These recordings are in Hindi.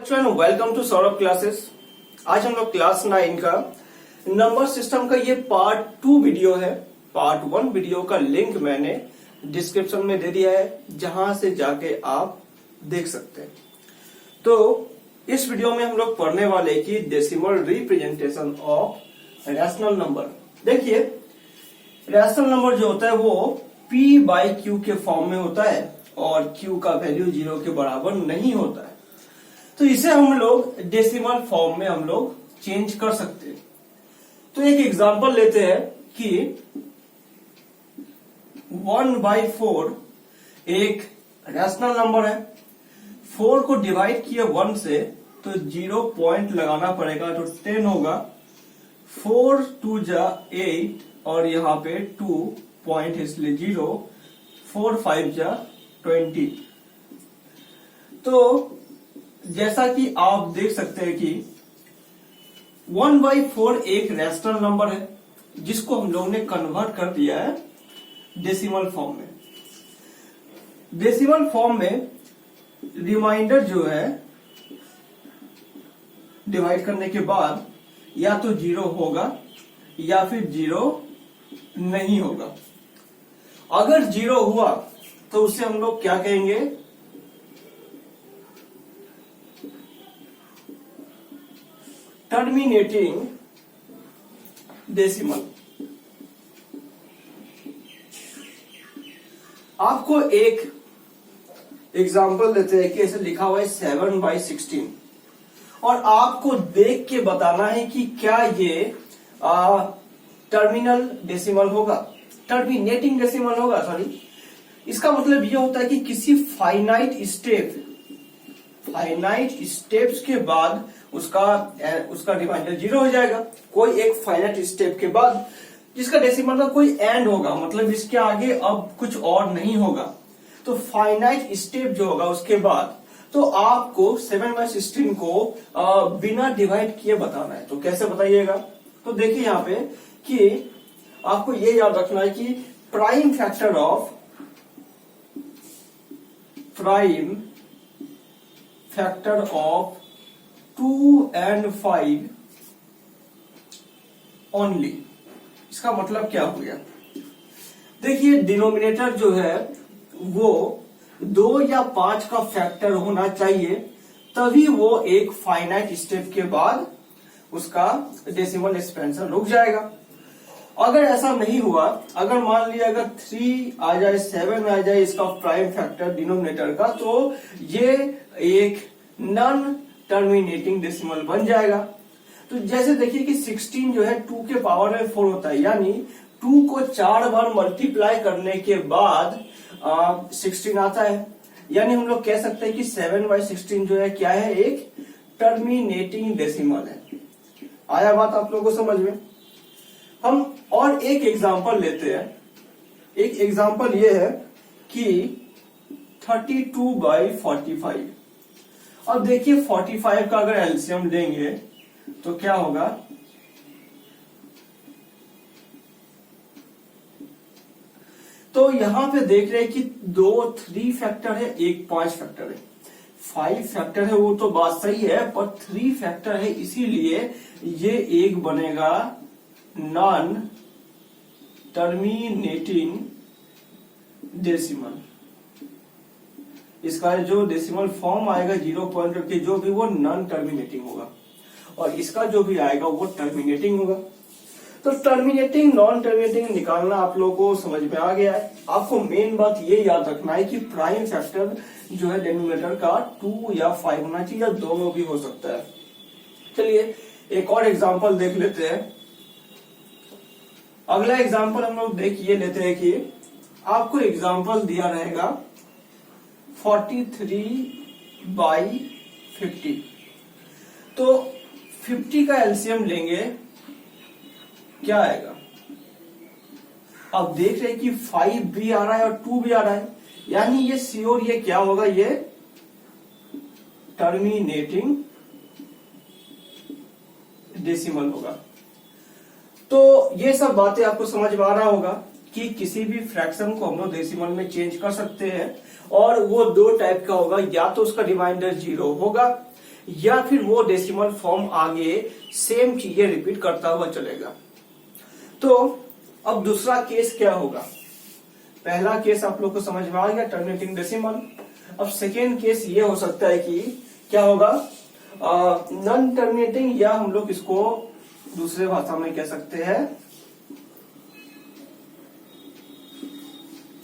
बच्चों and welcome to Saurabh classes. आज हम लोग क्लास 9 का नंबर सिस्टम का ये पार्ट 2 वीडियो है। पार्ट 1 वीडियो का लिंक मैंने डिस्क्रिप्शन में दे दिया है, जहां से जाके आप देख सकते हैं। तो इस वीडियो में हम लोग पढ़ने वाले कि decimal representation of rational number. देखिए, रैशनल नंबर जो होता है वो p बाई क्यू के फॉर्म में होता है और q का वैल्यू 0 के बराबर नहीं होता है। तो इसे हम लोग डेसिमल फॉर्म में हम लोग चेंज कर सकते हैं। तो एक एग्जांपल लेते हैं कि 1/4 एक रैशनल नंबर है। 4 को डिवाइड किया 1 से तो 0 पॉइंट लगाना पड़ेगा, तो 10 होगा। 4 2 जा 8 और यहाँ पे 2 पॉइंट इसलिए 0। 4 5 जा 20। तो जैसा कि आप देख सकते हैं कि 1/4 एक रैशनल नंबर है, जिसको हम लोगों ने कन्वर्ट कर दिया है डेसिमल फॉर्म में। डेसिमल फॉर्म में रिमाइंडर जो है डिवाइड करने के बाद या तो 0 होगा या फिर 0 नहीं होगा। अगर 0 हुआ तो उसे हम लोग क्या कहेंगे? Terminating decimal. आपको एक एग्जांपल देते हैं कि ऐसे लिखा हुआ है 7/16 और आपको देख के बताना है कि क्या ये टर्मिनल डेसिमल होगा, टर्मिनेटिंग डेसिमल होगा। सॉरी, इसका मतलब ये होता है कि किसी फाइनाइट स्टेप्स के बाद उसका रिमाइंडर 0 हो जाएगा। कोई एक फाइनाइट स्टेप के बाद जिसका डेसिमल का कोई एंड होगा, मतलब इसके आगे अब कुछ और नहीं होगा। तो फाइनाइट स्टेप जो होगा उसके बाद तो आपको 7/16 को बिना डिवाइड किए बताना है। तो कैसे बताइएगा? तो देखिए यहाँ पे कि आपको ये याद रखना है कि prime factor of 2 and 5 only. इसका मतलब क्या हो गया? देखिए, डिनोमिनेटर जो है वो 2 या 5 का फैक्टर होना चाहिए, तभी वो एक फाइनाइट स्टेप के बाद उसका डेसिमल एक्सपेंशन रुक जाएगा। अगर ऐसा नहीं हुआ, अगर मान लिया अगर 3 आ जाए 7 आ जाए इसका प्राइम फैक्टर डिनोमिनेटर का, तो ये एक नॉन टर्मिनेटिंग डेसिमल बन जाएगा। तो जैसे देखिए कि 16 जो है 2 के पावर में 4 होता है, यानी 2 को 4 बार मल्टीप्लाई करने के बाद 16 आता है। यानी हम लोग कह सकते हैं कि 7/16 जो है क्या है? एक टर्मिनेटिंग डेसिमल है। आया बात आप लोगों को समझ में? हम और एक एग्जांपल लेते हैं। एक एग्जांपल ये है कि 32/45। अब देखिए 45 का अगर एलसीएम लेंगे तो क्या होगा? तो यहां पे देख रहे हैं कि 3 फैक्टर है, एक 5 फैक्टर है। 5 फैक्टर है वो तो बात सही है, पर 3 फैक्टर है, इसीलिए ये एक बनेगा नॉन टर्मिनेटिंग डेसिमल। इसका जो डेसिमल फॉर्म आएगा 0 पॉइंट के जो भी, वो नॉन टर्मिनेटिंग होगा और इसका जो भी आएगा वो टर्मिनेटिंग होगा। तो टर्मिनेटिंग नॉन टर्मिनेटिंग निकालना आप लोगों को समझ में आ गया है। आपको मेन बात ये याद रखना है कि प्राइम फैक्टर जो है डिनोमिनेटर का 2 या 5 होना चाहिए, या दोनों भी हो सकता है। चलिए एक और एग्जांपल देख लेते हैं। अगला एग्जांपल हम लोग देखिए लेते हैं कि आपको एग्जांपल दिया रहेगा 43/50। तो 50 का एलसीएम लेंगे, क्या आएगा? अब देख रहे हैं कि 5 भी आ रहा है और 2 भी आ रहा है, यानी ये श्योर ये क्या होगा? ये टर्मिनेटिंग डेसिमल होगा। तो ये सब बातें आपको समझ में आ रहा होगा कि किसी भी फ्रैक्शन को हम लोग डेसिमल में चेंज कर सकते हैं और वो 2 टाइप का होगा। या तो उसका रिमाइंडर 0 होगा या फिर वो डेसिमल फॉर्म आगे सेम चीजें रिपीट करता हुआ चलेगा। तो अब दूसरा केस क्या होगा? पहला केस आप लोग को समझ में आ गया, टर्मिनेटिंग डेसिमल। अब सेकेंड केस ये हो सकता है कि क्या होगा, नॉन टर्मिनेटिंग, या हम लोग इसको दूसरे भाषा में कह सकते हैं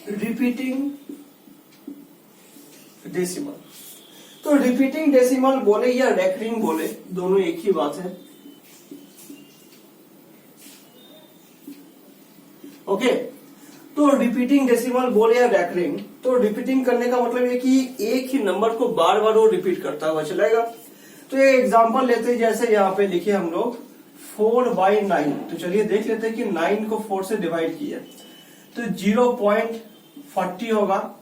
रिपीटिंग डेसिमल। तो रिपीटिंग डेसिमल बोले या रेकरिंग बोले, दोनों एक ही बात है। ओके, तो रिपीटिंग डेसिमल बोले या रेकरिंग, तो रिपीटिंग करने का मतलब है कि एक ही नंबर को बार बार वो रिपीट करता हुआ चलेगा। तो ये एग्जांपल लेते हैं, जैसे यहाँ पे लिखे हम लोग 4/9। तो चलिए देख लेते हैं कि 9 को 4 से डिवाइड किया तो 0.40 होगा।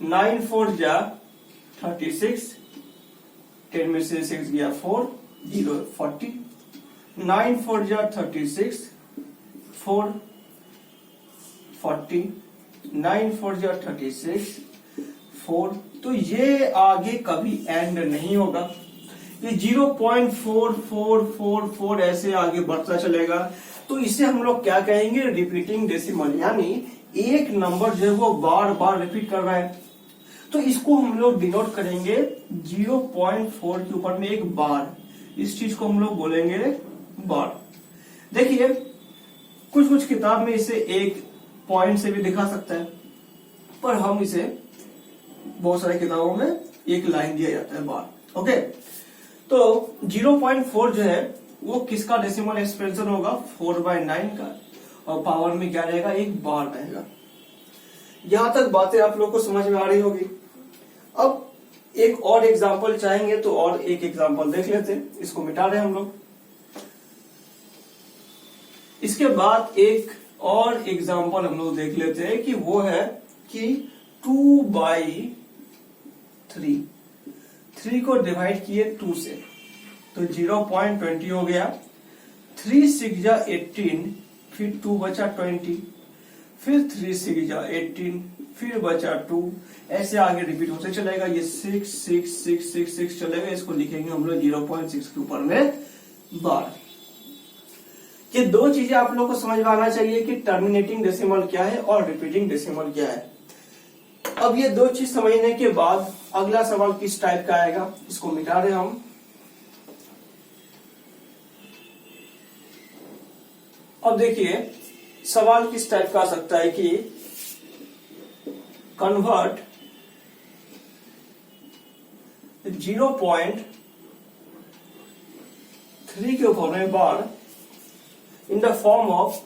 9 4 जा 36, 10 में से 6 गया 4, 0 40। 9 4 जा 36, 4 40, 9 4 जा 36, 4। तो ये आगे कभी एंड नहीं होगा, ये 0.4444 ऐसे आगे बढ़ता चलेगा। तो इसे हम लोग क्या कहेंगे, रिपीटिंग डेसिमल, यानी एक नंबर जो है वो बार बार रिपीट कर रहा है। तो इसको हम लोग डिनोट करेंगे 0.4 के ऊपर में एक बार, इस चीज को हम लोग बोलेंगे बार। देखिए कुछ कुछ किताब में इसे एक पॉइंट से भी दिखा सकता है, पर हम इसे बहुत सारी किताबों में एक लाइन दिया जाता है बार। ओके, तो 0.4 जो है वो किसका डेसिमल एक्सप्रेशन होगा, 4/9 का, और पावर में क्या रहेगा, एक बार रहेगा। यहां तक बातें आप लोग को समझ में आ रही होगी। अब एक और एग्जांपल चाहेंगे तो और एक एग्जांपल देख लेते हैं, इसको मिटा रहे हम लोग। इसके बाद एक और एग्जांपल हम लोग देख लेते हैं कि वो है कि 2/3, 3 को डिवाइड किए 2 से तो 0.20 हो गया। 3 6 जा 18, फिर 2 बचा 20, फिर 3 6 जा 18, फिर बचा 2, ऐसे आगे रिपीट होते चलेगा। ये 6 6 6 6 6 चलेगा, इसको लिखेंगे हम लोग 0.6 के ऊपर में बार। ये दो चीजें आप लोग को समझ में आना चाहिए कि टर्मिनेटिंग डेसिमल क्या है और रिपीटिंग डेसिमल क्या है। अब ये दो चीज समझने के बाद अगला सवाल किस टाइप का आएगा, इसको मिटा रहे हम। अब देखिए सवाल किस टाइप का आ सकता है कि कन्वर्ट 0.3 के ऊपर में बार in the form of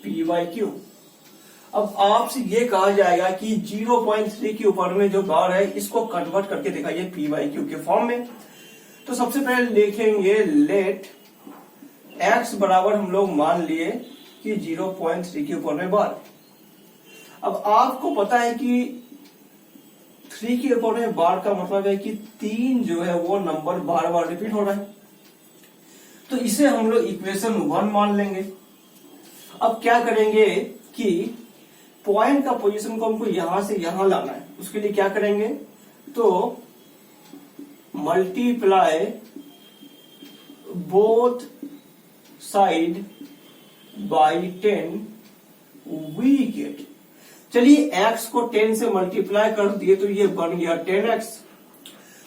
p/q। अब आपसे ये कहा जाएगा कि 0.3 के ऊपर में जो बार है इसको कन्वर्ट करके दिखाइए p/q के फॉर्म में। तो सबसे पहले लिखेंगे लेट x बराबर हम लोग मान लिए कि 0.3 के ऊपर में बार। अब आपको पता है कि 3 के ऊपर में बार का मतलब है कि 3 जो है वो नंबर बार बार रिपीट हो रहा है, तो इसे हम लोग इक्वेशन 1 मान लेंगे। अब क्या करेंगे कि पॉइंट का पोजीशन को हमको यहां से यहां लाना है, उसके लिए क्या करेंगे, तो multiply both side by 10 we get. चलिए x को 10 से मल्टीप्लाई कर दिए तो ये बन गया 10x,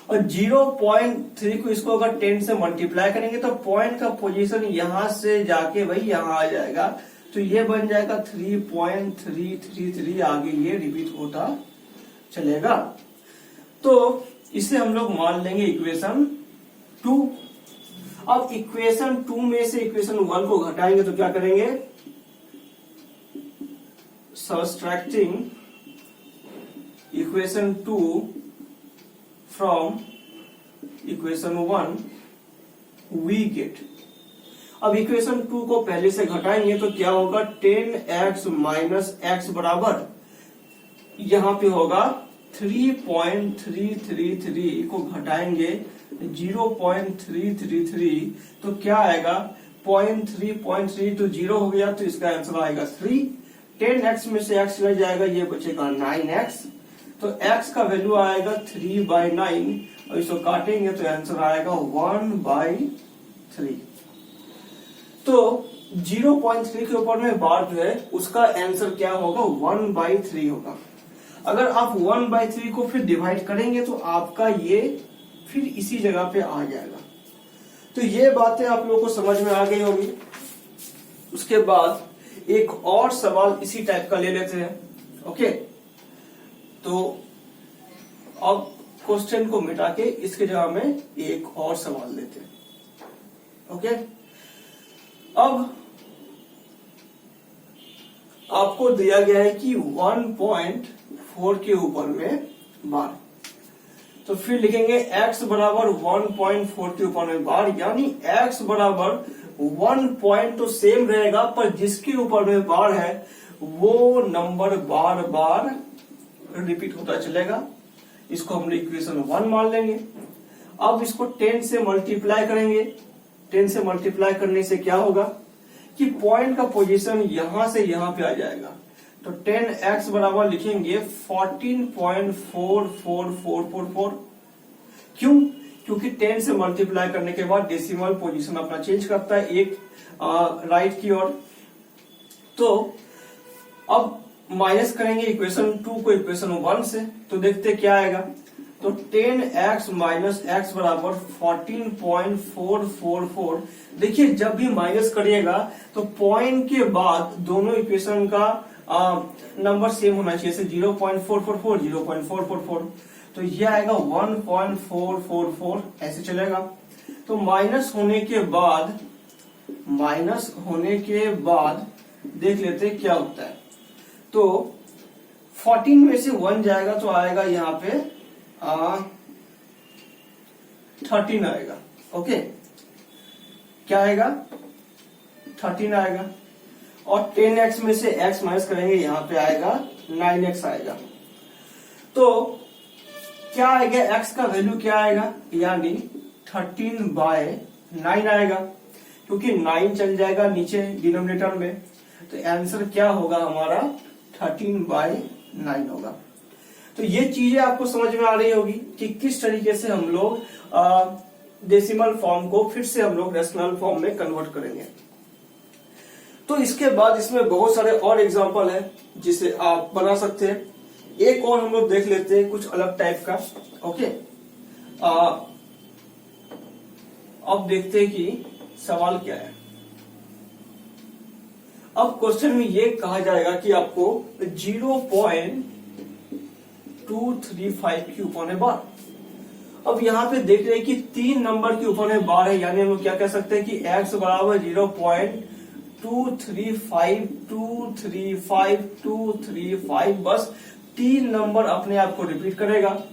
और 0.3 को इसको अगर 10 से मल्टीप्लाई करेंगे तो पॉइंट का पोजीशन यहां से जाके वही यहां आ जाएगा, तो ये बन जाएगा 3.333, आगे ये रिपीट होता चलेगा। तो इसे हम लोग मान लेंगे इक्वेशन 2। अब इक्वेशन 2 में से इक्वेशन 1 को घटाएंगे तो क्या करेंगे, subtracting equation 2 from equation 1 we get। अब इक्वेशन 2 को पहले से घटाएंगे तो क्या होगा, 10x माइनस x बराबर यहां पे होगा 3.333 को घटाएंगे 0.333 तो क्या आएगा, 0.3 तो 0 हो गया, तो इसका आंसर आएगा 3। 10x में से x चला जाएगा, ये बचेगा 9x। तो x का वैल्यू आएगा 3/9 और इसको काटेंगे तो आंसर आएगा 1/3। तो 0.3 के ऊपर में बार जो है उसका आंसर क्या होगा, 1/3 होगा। अगर आप 1/3 को फिर डिवाइड करेंगे तो आपका ये फिर इसी जगह पे आ जाएगा। तो ये बातें आप लोगों को समझ में आ गई होगी। उसके बाद एक और सवाल इसी टाइप का ले लेते हैं। ओके, तो अब क्वेश्चन को मिटा के इसके जगह में एक और सवाल लेते हैं। ओके, अब आपको दिया गया है कि 1.4 के ऊपर में बार, तो फिर लिखेंगे x बराबर 1.4 के ऊपर में बार, यानी x बराबर 1 पॉइंट तो सेम रहेगा पर जिसके ऊपर में बार है वो नंबर बार बार रिपीट होता चलेगा। इसको हम इक्वेशन 1 मान लेंगे। अब इसको 10 से मल्टीप्लाई करेंगे। 10 से मल्टीप्लाई करने से क्या होगा कि पॉइंट का पोजीशन यहां से यहां पे आ जाएगा। तो 10x बराबर लिखेंगे 14.44444। क्यों? क्योंकि 10 से मल्टीप्लाई करने के बाद डेसिमल पोजीशन अपना चेंज करता है एक राइट की ओर। तो अब माइनस करेंगे इक्वेशन 2 को इक्वेशन 1 से, तो देखते क्या आएगा। तो 10x माइनस x बराबर 14.444। देखिए जब भी माइनस करिएगा तो पॉइंट के बाद दोनों इक्वेशन का नंबर सेम होना चाहिए, जैसे 0.444 0.444, तो ये आएगा 1.444 ऐसे चलेगा। तो माइनस होने के बाद देख लेते क्या होता है। तो 14 में से 1 जाएगा तो आएगा यहाँ पे 13 आएगा। ओके, क्या आएगा, 13 आएगा। और 10x में से x माइनस करेंगे, यहाँ पे आएगा 9x आएगा। तो क्या आएगा, x का वैल्यू क्या आएगा, यानी 13/9 आएगा, क्योंकि 9 चल जाएगा नीचे डिनोमिनेटर में। तो आंसर क्या होगा हमारा 13/9 होगा। तो ये चीजें आपको समझ में आ रही होगी कि किस तरीके से हम लोग डेसिमल फॉर्म को फिर से हम लोग रेशनल फॉर्म में कन्वर्ट करेंगे। तो इसके बाद इसमें बहुत सारे और एग्जांपल है जिसे आप बना सकते हैं। एक और हम लोग देख लेते हैं कुछ अलग टाइप का। ओके, अब देखते हैं कि सवाल क्या है। अब क्वेश्चन में ये कहा जाएगा कि आपको 0.235 के ऊपर में बार। अब यहाँ पे देख रहे हैं कि 3 नंबर के ऊपर में बार है, यानी हम लोग क्या कह सकते हैं कि x बराबर 0.235 बस 3 नंबर अपने आप को रिपीट करेगा।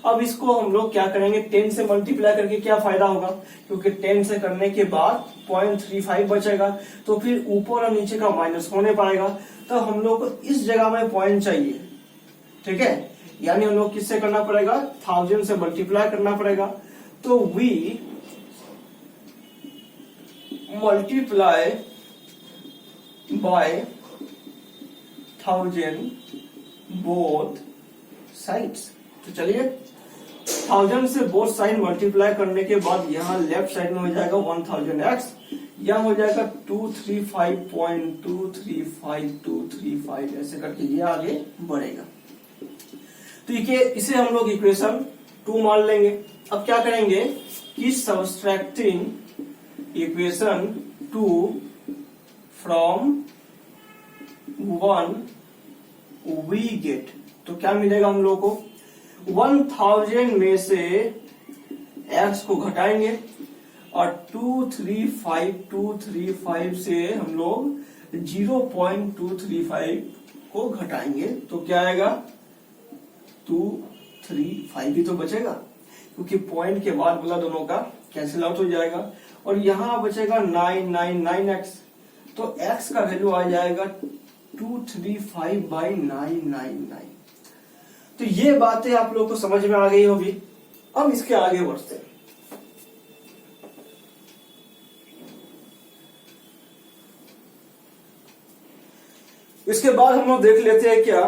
अब इसको हम लोग क्या करेंगे, 10 से मल्टीप्लाई करके क्या फायदा होगा, क्योंकि 10 से करने के बाद 0.35 बचेगा, तो फिर ऊपर और नीचे का माइनस होने पाएगा। तो हम लोग को इस जगह में पॉइंट चाहिए, ठीक है, यानी हम लोग किससे करना पड़ेगा, 1000 से मल्टीप्लाई करना पड़ेगा। तो we multiply by 1000 both sides. तो चलिए 1000 से बोथ साइड मल्टीप्लाई करने के बाद यहाँ लेफ्ट साइड में हो जाएगा 1000x, यहाँ हो जाएगा 235.235 ऐसे करके ये आगे बढ़ेगा। तो इसे हम लोग इक्वेशन 2 मान लेंगे। अब क्या करेंगे कि subtracting equation 2 from 1 we get, तो क्या मिलेगा हम लोग को, 1000 में से x को घटाएंगे और 235 से हम लोग 0.235 को घटाएंगे, तो क्या आएगा 235 ही तो बचेगा, क्योंकि पॉइंट के बाद वाला दोनों का कैंसिल आउट हो जाएगा और यहां बचेगा 999x। तो x का वैल्यू आ जाएगा 235/999। तो ये बातें आप लोग को समझ में आ गई होगी। अब इसके आगे बढ़ते हैं। इसके बाद हम लोग देख लेते हैं क्या,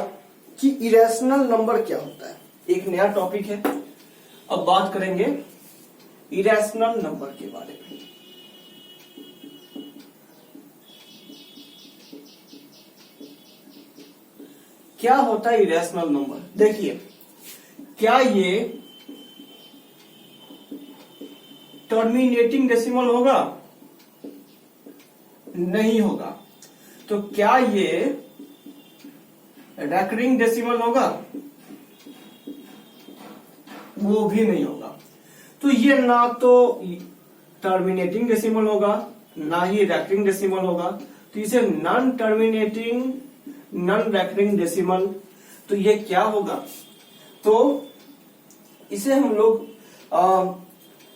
कि इरेशनल नंबर क्या होता है। एक नया टॉपिक है, अब बात करेंगे इरेशनल नंबर के बारे में। क्या होता है इरेशनल नंबर? देखिए, क्या ये टर्मिनेटिंग डेसिमल होगा? नहीं होगा। तो क्या ये रेकरिंग डेसिमल होगा? वो भी नहीं होगा। तो ये ना तो टर्मिनेटिंग डेसिमल होगा, ना ही रेकरिंग डेसिमल होगा। तो इसे non terminating non recurring decimal, तो ये क्या होगा? तो इसे हम लोग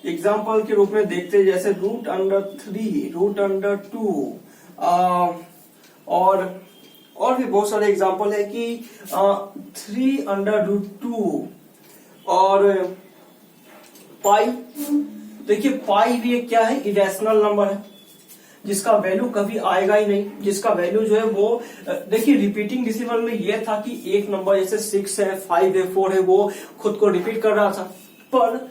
एग्जाम्पल के रूप में देखते हैं, जैसे √3, √2 और भी बहुत सारे एग्जाम्पल है कि 3√2 और पाई। देखिए, पाई भी एक क्या है? इरेशनल नंबर है, जिसका वैल्यू कभी आएगा ही नहीं, जिसका वैल्यू जो है वो देखिए रिपीटिंग डेसिमल में ये था कि एक नंबर जैसे 6 है, 5 है, 4 है, वो खुद को रिपीट कर रहा था। पर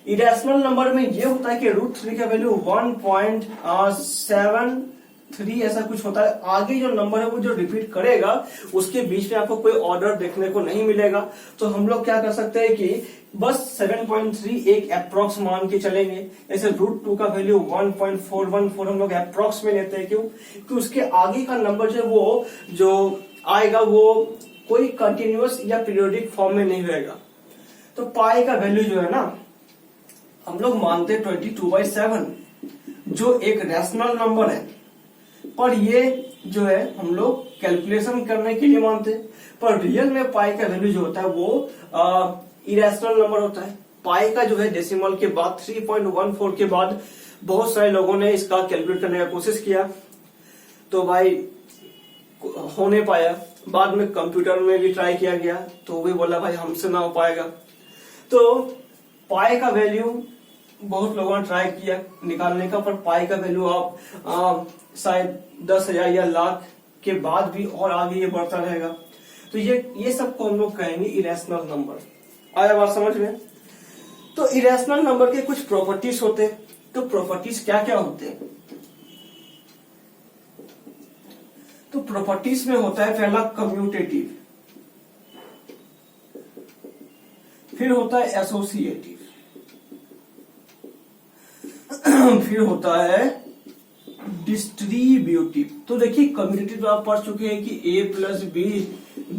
इरेशनल नंबर में ये होता है कि √3 का वैल्यू 1.73 ऐसा कुछ होता है। आगे जो नंबर है वो जो रिपीट करेगा उसके बीच में आपको कोई ऑर्डर देखने को नहीं मिलेगा। तो हम लोग क्या कर सकते हैं कि बस 7.3 एक अप्रोक्स मान के चलेंगे। जैसे √2 का वैल्यू 1.414 हम लोग अप्रोक्स में लेते हैं। क्यों? क्योंकि उसके आगे का नंबर जो वो जो आएगा वो कोई कंटिन्यूअस या पीरियोडिक फॉर्म में नहीं रहेगा। तो पाई का वैल्यू जो है ना, हम लोग मानते 22/7 जो एक रैशनल नंबर है, पर ये जो है हम लोग कैलकुलेशन करने के लिए मानते हैं। पर रियल में पाई का वैल्यू जो होता है वो इरेशनल नंबर होता है। पाई का जो है डेसिमल के बाद 3.14 के बाद बहुत सारे लोगों ने इसका कैलकुलेट करने का कोशिश किया, तो भाई हो नहीं पाया। बाद में कंप्यूटर में भी ट्राई किया गया, तो भी बोला भाई हमसे ना हो पाएगा। तो पाई का वैल्यू बहुत लोगों ने ट्राई किया निकालने का, पर पाई का वैल्यू आप शायद 10,000 या लाख के बाद भी और आगे ये बढ़ता रहेगा। तो ये सबको हम लोग कहेंगे इरेशनल नंबर। आया बात समझ में? तो इरेशनल नंबर के कुछ प्रॉपर्टीज होते हैं। तो प्रॉपर्टीज क्या क्या होते हैं? तो प्रॉपर्टीज में होता है पहला कम्यूटेटिव, फिर होता है एसोसिएटिव, फिर होता है डिस्ट्रीब्यूटिव। तो देखिए, कम्यूटेटिव आप पढ़ चुके हैं कि A + B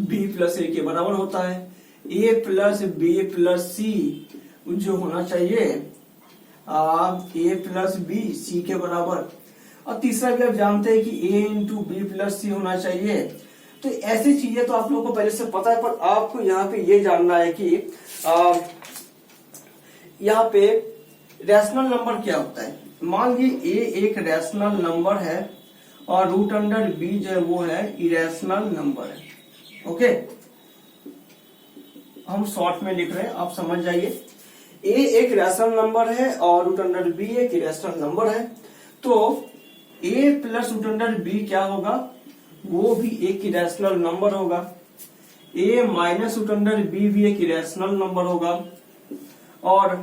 B + A के बराबर होता है। A + B + C जो होना चाहिए A + B C के बराबर। और तीसरा भी आप जानते हैं कि A × B + C होना चाहिए। तो ऐसी चीजें तो आप लोगों को पहले से पता है, पर आपको यहाँ पे ये जानना है कि यहाँ पे रैशनल नंबर क्या होता है। मान लीजिए A एक रैशनल नंबर है और √B जो है वो है इरेशनल नंबर है। ओके, हम शॉर्ट में लिख रहे हैं, आप समझ जाइए। A एक रैशनल नंबर है और √B एक इरेशनल नंबर है। तो A + √B क्या होगा? वो भी एक इरेशनल नंबर होगा। A - √B भी एक इरेशनल नंबर होगा, और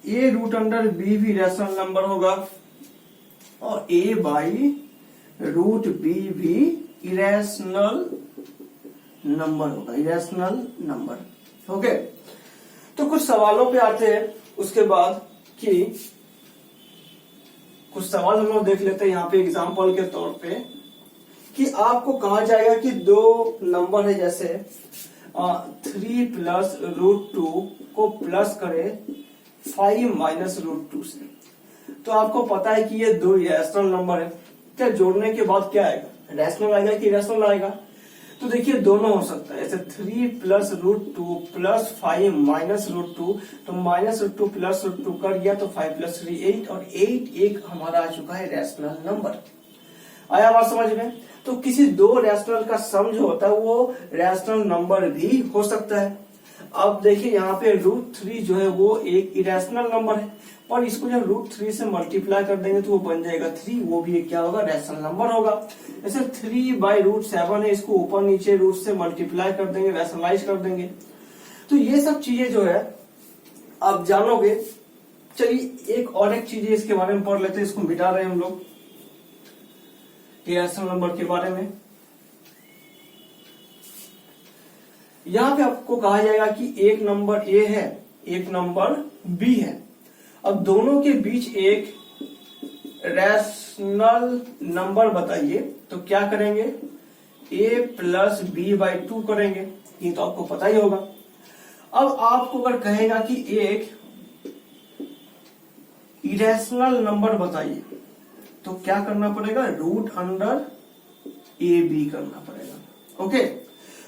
A √B भी इरेशनल नंबर होगा, और A/√B भी इरेशनल नंबर होगा, इरेशनल नंबर। ओके, तो कुछ सवालों पे आते हैं उसके बाद कि कुछ सवाल हम लोग देख लेते हैं यहाँ पे एग्जाम्पल के तौर पे, कि आपको कहा जाएगा कि दो नंबर है, जैसे 3 + √2 को प्लस करे 5 - √2 से। तो आपको पता है कि ये दो रैशनल नंबर है। क्या जोड़ने के बाद क्या आएगा? रैशनल आएगा कि इरेशनल आएगा? तो देखिए, दोनों हो सकता है। जैसे 3 + √2 + 5 - √2, तो -√2 + √2 कर दिया तो 5 + 3 8, और 8 एक हमारा आ चुका है रैशनल नंबर। आया बात समझ में? तो किसी दो रैशनल का सम जो होता है वो रैशनल नंबर भी हो सकता है। अब देखिए यहाँ पे √3 जो है वो एक इरेशनल नंबर है, पर इसको जब √3 से मल्टीप्लाई कर देंगे तो वो बन जाएगा 3, वो भी एक क्या होगा, रैशनल नंबर होगा। जैसे 3/√7 है, इसको ऊपर नीचे रूट से मल्टीप्लाई कर देंगे, रैशनलाइज कर देंगे। तो ये सब चीजें जो है आप जानोगे। चलिए एक चीज है इसके बारे में पढ़ लेते हैं, इसको मिटा रहे हैं हम लोग इरेशनल नंबर के बारे में। यहां पे आपको कहा जाएगा कि एक नंबर ए है, एक नंबर बी है। अब दोनों के बीच एक रैशनल नंबर बताइए, तो क्या करेंगे, a + b/2 करेंगे, ये तो आपको पता ही होगा। अब आपको अगर कहेगा कि एक इरेशनल नंबर बताइए, तो क्या करना पड़ेगा, √AB करना पड़ेगा। ओके,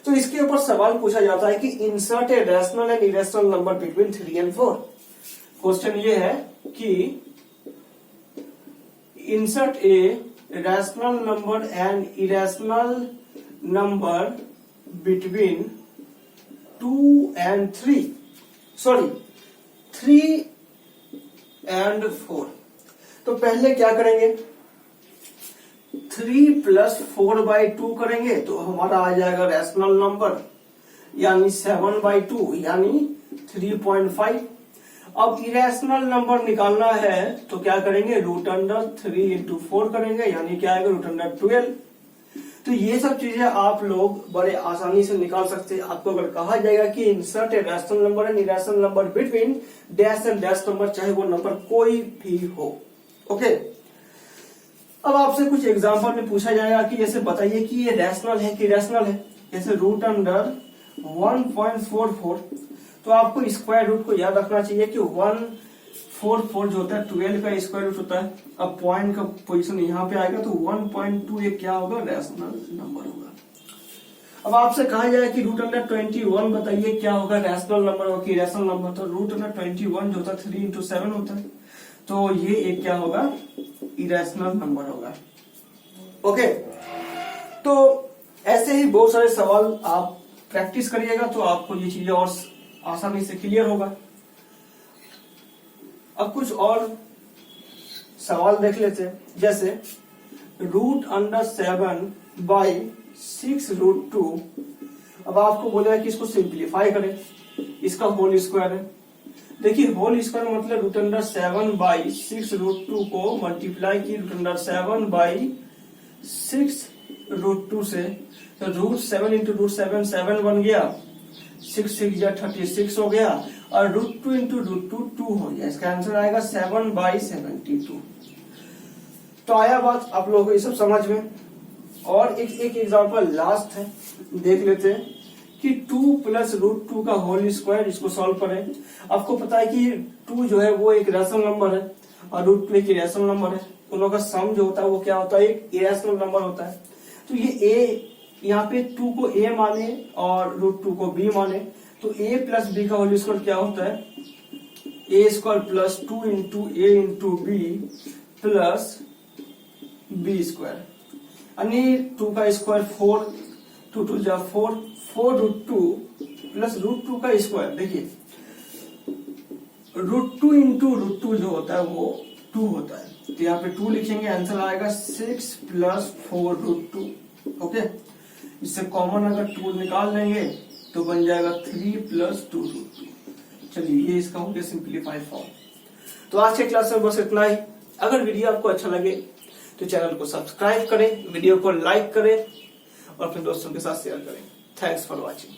तो इसके ऊपर सवाल पूछा जाता है कि insert a rational and irrational number between 3 and 4। Question ये है कि insert a rational number and irrational number between 2 and 3 and 4। तो पहले क्या करेंगे, 3 + 4/2 करेंगे तो हमारा आ जाएगा रैशनल नंबर, यानी 7/2 यानी 3.5। अब इरेशनल नंबर निकालना है तो क्या करेंगे, √3 × 4 करेंगे, यानी क्या आएगा, √12। तो ये सब चीजें आप लोग बड़े आसानी से निकाल सकते हैं। आपको अगर कहा जाएगा कि insert a rational number and irrational number between dash and dash number, चाहे वो नंबर कोई भी हो। ओके, अब आपसे कुछ एग्जांपल में पूछा जाएगा कि जैसे बताइए कि ये रैशनल है कि इरेशनल है। जैसे √1.44, तो आपको स्क्वायर रूट को याद रखना चाहिए कि 144 जो होता है 12 का स्क्वायर रूट होता है। अब पॉइंट का पोजीशन यहाँ पे आएगा तो 1.2 एक क्या होगा, रैशनल नंबर होगा। अब आपसे कहा जाए कि √21 बताइए क्या होगा, रैशनल नंबर होगा कि इरेशनल नंबर, तो √21 जो होता है 3 × 7 होता है, तो ये एक क्या होगा, इरेशनल नंबर होगा। ओके, तो ऐसे ही बहुत सारे सवाल आप प्रैक्टिस करिएगा तो आपको ये चीजें और आसानी से क्लियर होगा। अब कुछ और सवाल देख लेते हैं, जैसे √7/6√2। अब आपको बोला है कि इसको सिंप्लीफाई करें, इसका होल स्क्वायर है। देखिए होल स्क्वायर मतलब √7/6√2 को मल्टीप्लाई की √7/6√2 से, तो √7 × √7 7 बन गया, 6 6 या 36 हो गया, और √2 × √2 2 हो गया। इसका आंसर आएगा 7/72। तो आया बात आप लोगों को ये सब समझ में। और एक एग्जांपल लास्ट है, देख लेते हैं कि 2 + √2 का होल स्क्वायर, इसको सॉल्व करें। आपको पता है कि 2 जो है वो एक रैशनल नंबर है और √2 एक इरेशनल नंबर है। दोनों का सम जो होता है वो क्या होता है, एक इरेशनल नंबर होता है। तो ये a, यहाँ पे 2 को a माने और √2 को b माने, तो a + b का होल स्क्वायर क्या होता है, a² + 2 × a × b + b², यानी 2 का स्क्वायर 4, 2 2 जा 4, 4√2 + √2 का स्क्वायर। देखिए √2 × √2 जो होता है वो 2 होता है, तो यहाँ पे 2 लिखेंगे, आंसर आएगा 6 + 4√2। ओके, इससे कॉमन अगर 2 निकाल लेंगे तो बन जाएगा 3 + 2√2। चलिए ये इसका हो गया सिंप्लीफाइड फॉर्म। तो आज के क्लास में बस इतना ही। अगर वीडियो आपको अच्छा लगे तो चैनल को सब्सक्राइब करें, वीडियो को लाइक करें और अपने दोस्तों के साथ शेयर करें। Thanks for watching.